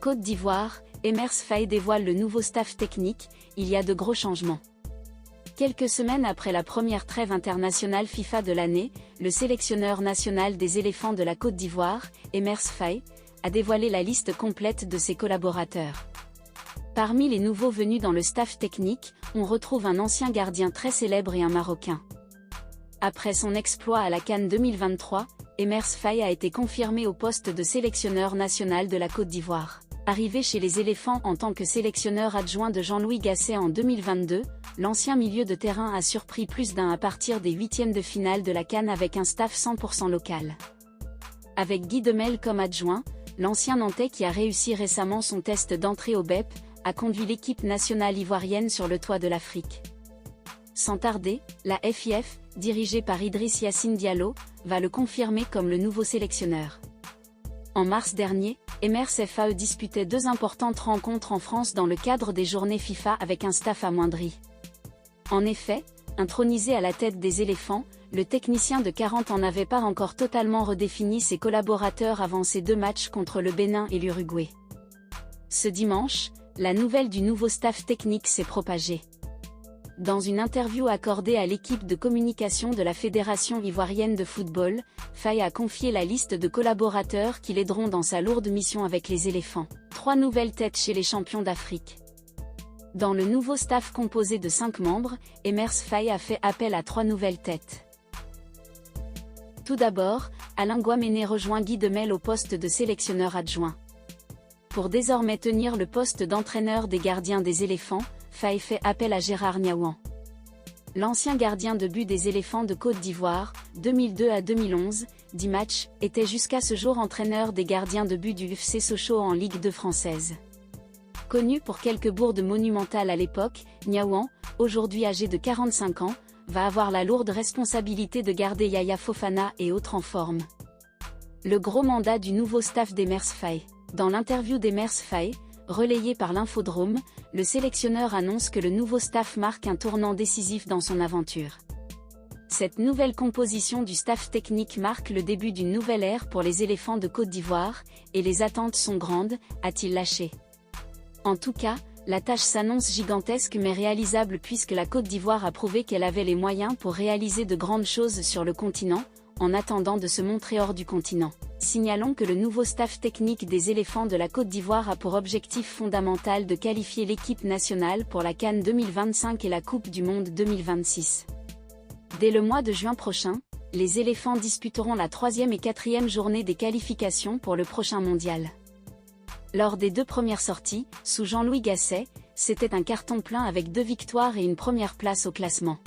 Côte d'Ivoire, Emers Faé dévoile le nouveau staff technique, il y a de gros changements. Quelques semaines après la première trêve internationale FIFA de l'année, le sélectionneur national des éléphants de la Côte d'Ivoire, Emers Faé, a dévoilé la liste complète de ses collaborateurs. Parmi les nouveaux venus dans le staff technique, on retrouve un ancien gardien très célèbre et un Marocain. Après son exploit à la CAN 2023, Emers Faé a été confirmé au poste de sélectionneur national de la Côte d'Ivoire. Arrivé chez les éléphants en tant que sélectionneur adjoint de Jean-Louis Gasset en 2022, l'ancien milieu de terrain a surpris plus d'un à partir des huitièmes de finale de la CAN avec un staff 100% local. Avec Guy Demel comme adjoint, l'ancien Nantais qui a réussi récemment son test d'entrée au BEP, a conduit l'équipe nationale ivoirienne sur le toit de l'Afrique. Sans tarder, la FIF, dirigée par Idriss Yassine Diallo, va le confirmer comme le nouveau sélectionneur. En mars dernier, Emers Faé disputait 2 importantes rencontres en France dans le cadre des journées FIFA avec un staff amoindri. En effet, intronisé à la tête des éléphants, le technicien de 40 ans n'avait pas encore totalement redéfini ses collaborateurs avant ses 2 matchs contre le Bénin et l'Uruguay. Ce dimanche, la nouvelle du nouveau staff technique s'est propagée. Dans une interview accordée à l'équipe de communication de la Fédération ivoirienne de football, Faé a confié la liste de collaborateurs qui l'aideront dans sa lourde mission avec les éléphants. 3 nouvelles têtes chez les champions d'Afrique. Dans le nouveau staff composé de 5 membres, Emers Faé a fait appel à 3 nouvelles têtes. Tout d'abord, Alain Guaméné rejoint Guy Demel au poste de sélectionneur adjoint. Pour désormais tenir le poste d'entraîneur des gardiens des éléphants, Faé fait appel à Gérard Niaouan. L'ancien gardien de but des éléphants de Côte d'Ivoire, 2002 à 2011, 10 matchs, était jusqu'à ce jour entraîneur des gardiens de but du FC Sochaux en Ligue 2 française. Connu pour quelques bourdes monumentales à l'époque, Niaouan, aujourd'hui âgé de 45 ans, va avoir la lourde responsabilité de garder Yaya Fofana et autres en forme. Le gros mandat du nouveau staff d'Emers Faé. Dans l'interview d'Emers Faé, relayée par l'Infodrome, le sélectionneur annonce que le nouveau staff marque un tournant décisif dans son aventure. Cette nouvelle composition du staff technique marque le début d'une nouvelle ère pour les éléphants de Côte d'Ivoire, et les attentes sont grandes, a-t-il lâché. En tout cas, la tâche s'annonce gigantesque mais réalisable puisque la Côte d'Ivoire a prouvé qu'elle avait les moyens pour réaliser de grandes choses sur le continent, en attendant de se montrer hors du continent. Signalons que le nouveau staff technique des éléphants de la Côte d'Ivoire a pour objectif fondamental de qualifier l'équipe nationale pour la CAN 2025 et la Coupe du Monde 2026. Dès le mois de juin prochain, les éléphants disputeront la 3e et 4e journée des qualifications pour le prochain mondial. Lors des 2 premières sorties, sous Jean-Louis Gasset, c'était un carton plein avec 2 victoires et une première place au classement.